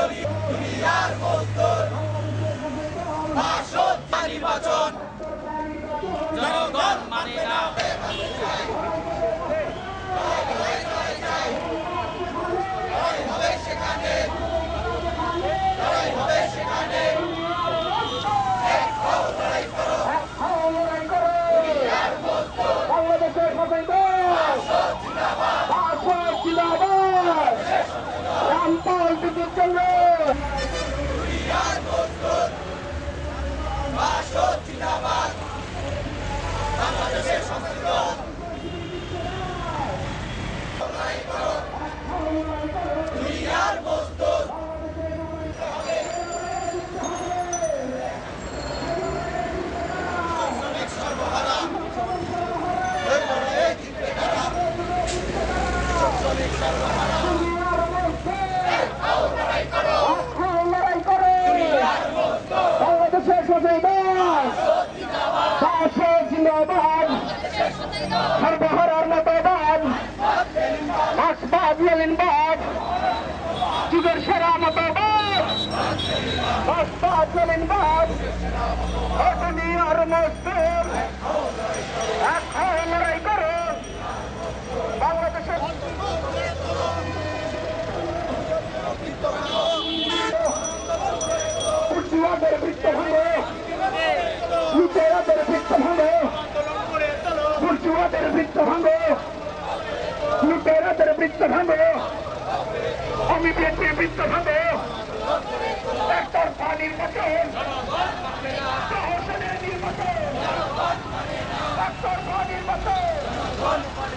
দুনিয়ার মজদুর বাসদ নির্বাচন জনগণ মানে না সেখানে বাংলাদেশের রামপাল বিদ্যুৎ কেন্দ্র বাংলাদেশের সংস্কৃত দুনিয়ার মজদুর বাংলাদেশের জিন্দাবাদ সর্বহারার মতবাদ আসবাদ জলিনবাদ যুগের সেরা মতবাদ আসবাদ জলিনবাদ দুনিয়ার মজদুর এখন লড়াই করো বাংলাদেশের পুরুষদের বৃত্ত ভাঙো লুটেরাদের বৃত্ত ভাঙো পুরুষদের বৃত্ত ভাঙো লুটেরাদের বৃত্ত ভাঙো আমি বিএনপির বৃত্ত ভাঙো একতরফা নির্বাচন প্রহসনের নির্বাচন একতরফা নির্বাচন